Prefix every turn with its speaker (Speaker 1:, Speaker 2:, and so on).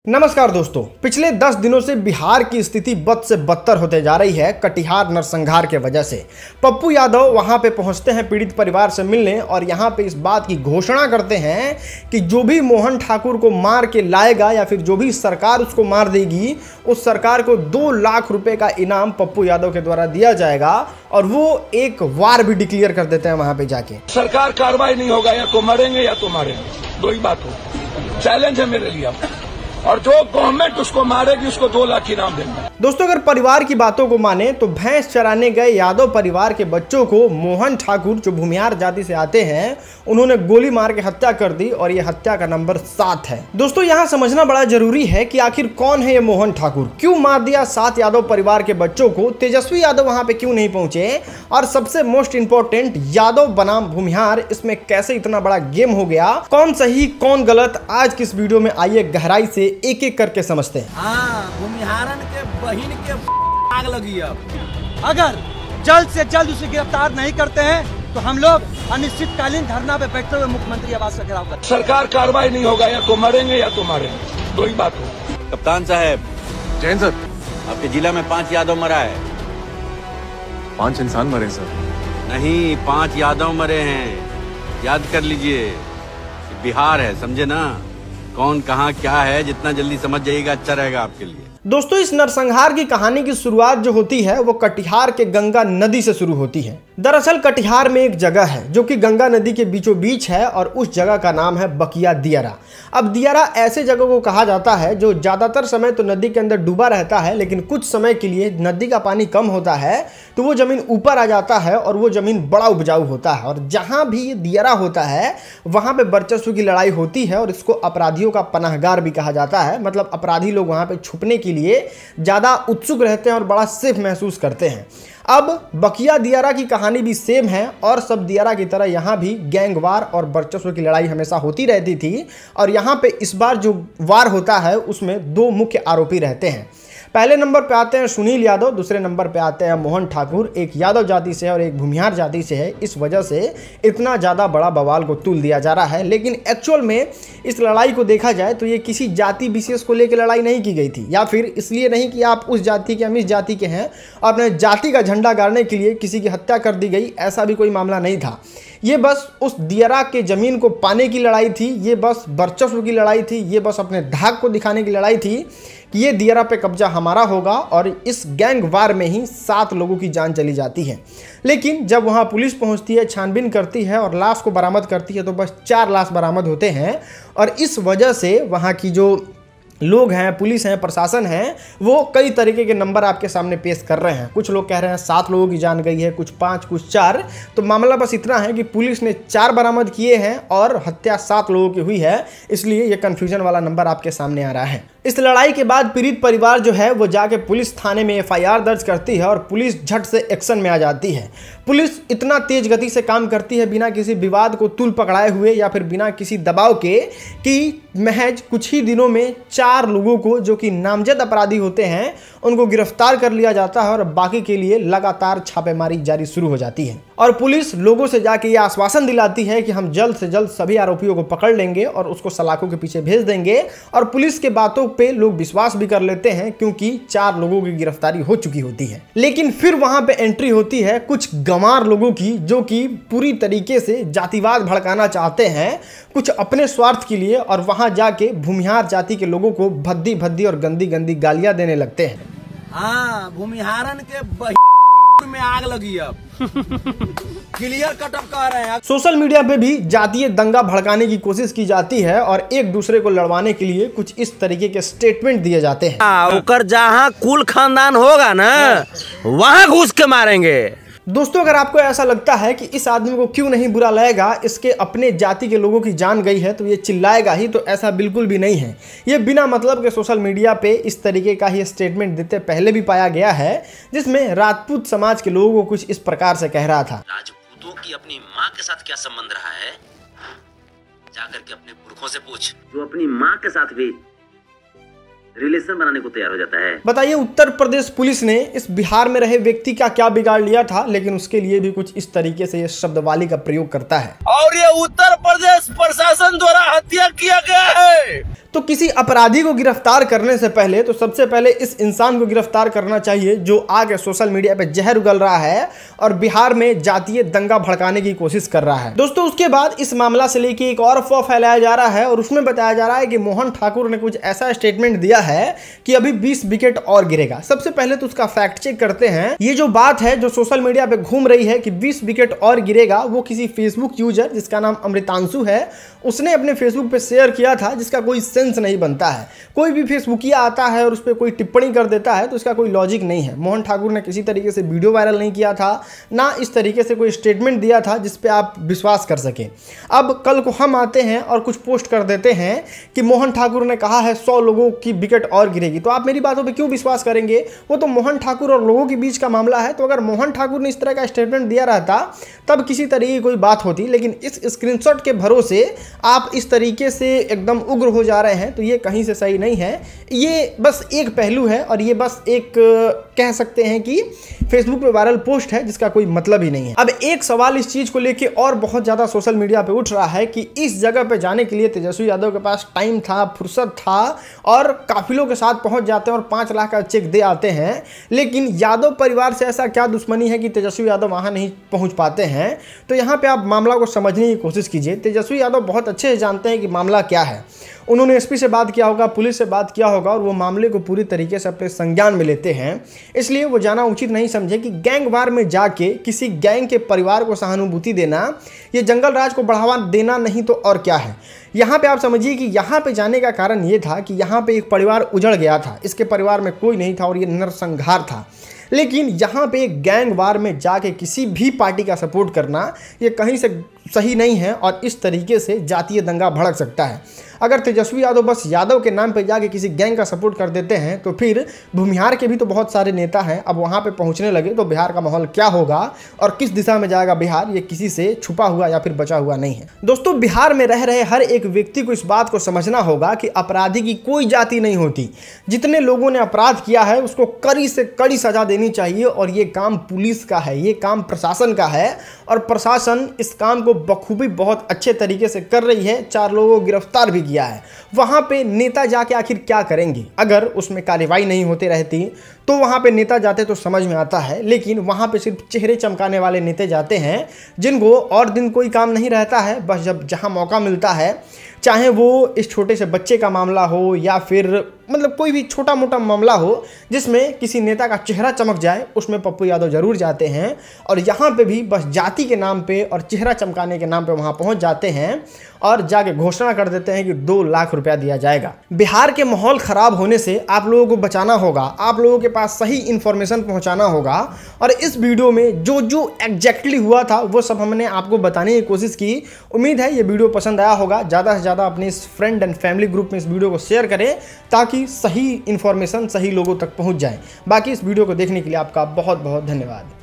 Speaker 1: नमस्कार दोस्तों, पिछले 10 दिनों से बिहार की स्थिति बद से बदतर होते जा रही है कटिहार नरसंहार के वजह से। पप्पू यादव वहां पे पहुंचते हैं पीड़ित परिवार से मिलने और यहां पे इस बात की घोषणा करते हैं कि जो भी मोहन ठाकुर को मार के लाएगा या फिर जो भी सरकार उसको मार देगी, उस सरकार को 2 लाख रुपए का इनाम पप्पू यादव के द्वारा दिया जाएगा और वो एक वार भी डिक्लेयर कर देते हैं वहां पे जाके।
Speaker 2: सरकार कार्रवाई नहीं होगा, या तो मरेंगे या तो मारेंगे, दो ही बात हो। चैलेंज है मेरे लिए, और जो गवर्नमेंट उसको मारेगी उसको 2 लाख इनाम देंगे।
Speaker 1: दोस्तों, अगर परिवार की बातों को माने तो भैंस चराने गए यादव परिवार के बच्चों को मोहन ठाकुर, जो भूमिहार जाति से आते हैं, उन्होंने गोली मार के हत्या कर दी और ये हत्या का नंबर 7 है। दोस्तों, यहाँ समझना बड़ा जरूरी है कि आखिर कौन है ये मोहन ठाकुर, क्यों मार दिया 7 यादव परिवार के बच्चों को, तेजस्वी यादव वहां पे क्यों नहीं पहुंचे, और सबसे मोस्ट इंपॉर्टेंट, यादव बनाम भूमिहार इसमें कैसे इतना बड़ा गेम हो गया, कौन सही कौन गलत, आज की इस वीडियो में आइए गहराई से एक एक करके समझते हैं।
Speaker 3: भूमिहारन के बहिन के आग लगी। अब अगर जल्द से जल्द उसे गिरफ्तार नहीं करते हैं तो हम लोग अनिश्चितकालीन धरना पे बैठते हुए मुख्यमंत्री आवास का घेराव करेंगे।
Speaker 2: सरकार कार्रवाई नहीं होगा, या तो मरेंगे या तो मारेंगे, दो ही बात हो।
Speaker 4: कप्तान साहब,
Speaker 5: जैन सर,
Speaker 4: आपके जिला में 5 यादव मरा है।
Speaker 5: 5 इंसान मरे सर।
Speaker 4: नहीं, 5 यादव मरे हैं, याद कर लीजिए। बिहार है, समझे ना, कौन कहाँ क्या है, जितना जल्दी समझ जाइएगा अच्छा रहेगा आपके लिए।
Speaker 1: दोस्तों, इस नरसंहार की कहानी की शुरुआत जो होती है वो कटिहार के गंगा नदी से शुरू होती है। दरअसल कटिहार में एक जगह है जो कि गंगा नदी के बीचों बीच है और उस जगह का नाम है बकिया दियारा। अब दियारा ऐसे जगह को कहा जाता है जो ज्यादातर समय तो नदी के अंदर डूबा रहता है, लेकिन कुछ समय के लिए नदी का पानी कम होता है तो वो जमीन ऊपर आ जाता है और वो जमीन बड़ा उपजाऊ होता है। और जहां भी ये दियारा होता है वहां पे वर्चस्व की लड़ाई होती है और इसको अपराधियों का पनाहगार भी कहा जाता है। मतलब अपराधी लोग वहां पे छुपने के लिए ज्यादा उत्सुक रहते हैं और बड़ा सेफ महसूस करते हैं। अब बकिया दियारा की कहानी भी सेम है और सब दियारा की तरह यहाँ भी गैंगवार और वर्चस्व की लड़ाई हमेशा होती रहती थी। और यहाँ पे इस बार जो वार होता है उसमें 2 मुख्य आरोपी रहते हैं। पहले नंबर पे आते हैं सुनील यादव, दूसरे नंबर पे आते हैं मोहन ठाकुर। एक यादव जाति से है और एक भूमिहार जाति से है। इस वजह से इतना ज़्यादा बड़ा बवाल को तुल दिया जा रहा है। लेकिन एक्चुअल में इस लड़ाई को देखा जाए तो ये किसी जाति विशेष को लेकर लड़ाई नहीं की गई थी, या फिर इसलिए नहीं कि आप उस जाति के हम इस जाति के हैं और अपने जाति का झंडा गाड़ने के लिए किसी की हत्या कर दी गई, ऐसा भी कोई मामला नहीं था। ये बस उस दियारा के ज़मीन को पाने की लड़ाई थी, ये बस वर्चस्व की लड़ाई थी, ये बस अपने धाक को दिखाने की लड़ाई थी कि ये दियारा पे कब्जा हमारा होगा। और इस गैंग वार में ही 7 लोगों की जान चली जाती है। लेकिन जब वहाँ पुलिस पहुँचती है, छानबीन करती है और लाश को बरामद करती है तो बस 4 लाश बरामद होते हैं। और इस वजह से वहाँ की जो लोग हैं, पुलिस हैं, प्रशासन है, वो कई तरीके के नंबर आपके सामने पेश कर रहे हैं। कुछ लोग कह रहे हैं 7 लोगों की जान गई है, कुछ 5, कुछ 4। तो मामला बस इतना है कि पुलिस ने 4 बरामद किए हैं और हत्या 7 लोगों की हुई है, इसलिए ये कन्फ्यूजन वाला नंबर आपके सामने आ रहा है। इस लड़ाई के बाद पीड़ित परिवार जो है वो जाके पुलिस थाने में FIR दर्ज करती है और पुलिस झट से एक्शन में आ जाती है। पुलिस इतना तेज गति से काम करती है बिना किसी विवाद को तूल पकड़ाए हुए या फिर बिना किसी दबाव के, कि महज कुछ ही दिनों में 4 लोगों को जो कि नामजद अपराधी होते हैं उनको गिरफ्तार कर लिया जाता है और बाकी के लिए लगातार छापेमारी जारी शुरू हो जाती है। और पुलिस लोगों से जाके ये आश्वासन दिलाती है कि हम जल्द से जल्द सभी आरोपियों को पकड़ लेंगे और उसको सलाखों के पीछे भेज देंगे। और पुलिस के बातों पे लोग विश्वास भी कर लेते हैं क्योंकि 4 लोगों की गिरफ्तारी हो चुकी होती है। लेकिन फिर वहां पे एंट्री होती है कुछ गंवार लोगों की, जो कि पूरी तरीके से जातिवाद भड़काना चाहते हैं कुछ अपने स्वार्थ के लिए, और वहां जाके भूमिहार जाति के लोगों को भद्दी भद्दी और गंदी गंदी गालियां देने लगते हैं।
Speaker 3: भूमिहारन के बहिन में आग लगी। अब क्लियर कट अप कह रहे हैं।
Speaker 1: सोशल मीडिया पे भी जातीय दंगा भड़काने की कोशिश की जाती है और एक दूसरे को लड़वाने के लिए कुछ इस तरीके के स्टेटमेंट दिए जाते हैं।
Speaker 3: ओकर जहां कुल खानदान होगा ना, वहां घुस के मारेंगे।
Speaker 1: दोस्तों, अगर आपको ऐसा लगता है कि इस आदमी को क्यों नहीं बुरा लगेगा, इसके अपने जाति के लोगों की जान गई है तो ये चिल्लाएगा ही, तो ऐसा बिल्कुल भी नहीं है। ये बिना मतलब के सोशल मीडिया पे इस तरीके का ही स्टेटमेंट देते पहले भी पाया गया है, जिसमें राजपूत समाज के लोगों को कुछ इस प्रकार से कह रहा था।
Speaker 6: राजपूतों की अपनी माँ के साथ क्या संबंध रहा है, जाकर के अपने पुरखों से पूछ। जो अपनी माँ के साथ भी रिलेशन बनाने को तैयार हो जाता है।
Speaker 1: बताइए, उत्तर प्रदेश पुलिस ने इस बिहार में रहे व्यक्ति का क्या बिगाड़ लिया था, लेकिन उसके लिए भी कुछ इस तरीके से ये शब्दवाली का प्रयोग करता है।
Speaker 3: और ये उत्तर प्रदेश प्रशासन द्वारा हत्या किया गया है।
Speaker 1: तो किसी अपराधी को गिरफ्तार करने से पहले तो सबसे पहले इस इंसान को गिरफ्तार करना चाहिए जो आगे सोशल मीडिया पे जहर उगल रहा है और बिहार में जातीय दंगा भड़काने की कोशिश कर रहा है। दोस्तों, उसके बाद इस मामला से लेके एक और अफवाह फैलाया जा रहा है और उसमें बताया जा रहा है कि मोहन ठाकुर ने कुछ ऐसा स्टेटमेंट दिया है कि अभी 20 विकेट और गिरेगा। सबसे पहले तो उसका फैक्ट चेक करते हैं। ये जो बात है जो सोशल मीडिया पे घूम रही है कि 20 विकेट और गिरेगा, वो किसी फेसबुक यूजर जिसका नाम अमृतांशु है उसने अपने फेसबुक पे शेयर किया था, जिसका कोई सेंस नहीं बनता है। कोई भी फेसबुकिया आता है और उस पर कोई टिप्पणी कर देता है तो इसका कोई लॉजिक नहीं है। मोहन ठाकुर ने किसी तरीके से वीडियो वायरल नहीं किया था, ना इस तरीके से कोई स्टेटमेंट दिया था जिस पे आप विश्वास कर सकें। अब कल को हम आते हैं और कुछ पोस्ट कर देते हैं कि मोहन ठाकुर ने कहा है 100 लोगों की विकेट और गिरेगी, तो आप मेरी बातों पे क्यों विश्वास करेंगे? वो तो मोहन ठाकुर और लोगों के बीच का मामला है। तो अगर मोहन ठाकुर ने इस तरह का स्टेटमेंट दिया रहता तब किसी तरीके की कोई बात होती, लेकिन इस स्क्रीनशॉट के भरोसे आप इस तरीके से एकदम उग्र हो जा रहे हैं तो ये कहीं से सही नहीं है। ये बस एक पहलू है और ये बस एक कह सकते हैं कि फेसबुक पे वायरल पोस्ट है जिसका कोई मतलब ही नहीं है। अब एक सवाल इस चीज को लेके और बहुत ज्यादा सोशल मीडिया पे उठ रहा है कि इस जगह पे जाने के लिए तेजस्वी यादव के पास टाइम था, फुर्सत था और काफिलों के साथ पहुंच जाते हैं और 5 लाख का चेक दे आते हैं, लेकिन यादव परिवार से ऐसा क्या दुश्मनी है कि तेजस्वी यादव वहां नहीं पहुंच पाते हैं? तो यहाँ पे आप मामला को समझने की कोशिश कीजिए। तेजस्वी यादव बहुत अच्छे से जानते हैं कि मामला क्या है। उन्होंने एसपी से बात किया होगा, पुलिस से बात किया होगा और वो मामले को पूरी तरीके से अपने संज्ञान में लेते हैं। इसलिए वो जाना उचित नहीं समझे कि गैंग वार में जाके किसी गैंग के परिवार को सहानुभूति देना, ये जंगल राज को बढ़ावा देना नहीं तो और क्या है। यहाँ पे आप समझिए कि यहाँ पे जाने का कारण ये था कि यहाँ पे एक परिवार उजड़ गया था, इसके परिवार में कोई नहीं था और ये नरसंहार था। लेकिन यहाँ पे एक गैंग वार में जाके किसी भी पार्टी का सपोर्ट करना ये कहीं से सही नहीं है और इस तरीके से जातीय दंगा भड़क सकता है। अगर तेजस्वी यादव बस यादव के नाम पे जाके किसी गैंग का सपोर्ट कर देते हैं तो फिर भूमिहार के भी तो बहुत सारे नेता हैं, अब वहाँ पे पहुँचने लगे तो बिहार का माहौल क्या होगा और किस दिशा में जाएगा बिहार, ये किसी से छुपा हुआ या फिर बचा हुआ नहीं है। दोस्तों, बिहार में रह रहे हर एक व्यक्ति को इस बात को समझना होगा कि अपराधी की कोई जाति नहीं होती। जितने लोगों ने अपराध किया है उसको कड़ी से कड़ी सजा देनी चाहिए और ये काम पुलिस का है, ये काम प्रशासन का है और प्रशासन इस काम को बखूबी बहुत अच्छे तरीके से कर रही है। 4 लोगों को गिरफ्तार भी किया है। वहां पे नेता जाके आखिर क्या करेंगे? अगर उसमें कार्रवाई नहीं होती रहती तो वहां पे नेता जाते तो समझ में आता है, लेकिन वहां पे सिर्फ चेहरे चमकाने वाले नेता जाते हैं जिनको और दिन कोई काम नहीं रहता है। बस जब जहां मौका मिलता है, चाहे वो इस छोटे से बच्चे का मामला हो या फिर मतलब कोई भी छोटा मोटा मामला हो जिसमें किसी नेता का चेहरा चमक जाए, उसमें पप्पू यादव जरूर जाते हैं और यहाँ पे भी बस जाति के नाम पे और चेहरा चमकाने के नाम पे वहाँ पहुँच जाते हैं और जाके घोषणा कर देते हैं कि 2 लाख रुपया दिया जाएगा। बिहार के माहौल खराब होने से आप लोगों को बचाना होगा, आप लोगों के पास सही इन्फॉर्मेशन पहुँचाना होगा और इस वीडियो में जो जो एग्जैक्टली हुआ था वो सब हमने आपको बताने की कोशिश की। उम्मीद है ये वीडियो पसंद आया होगा। ज़्यादा से ज़्यादा अपने इस फ्रेंड एंड फैमिली ग्रुप में इस वीडियो को शेयर करें ताकि सही इन्फॉर्मेशन सही लोगों तक पहुंच जाए। बाकी इस वीडियो को देखने के लिए आपका बहुत बहुत धन्यवाद।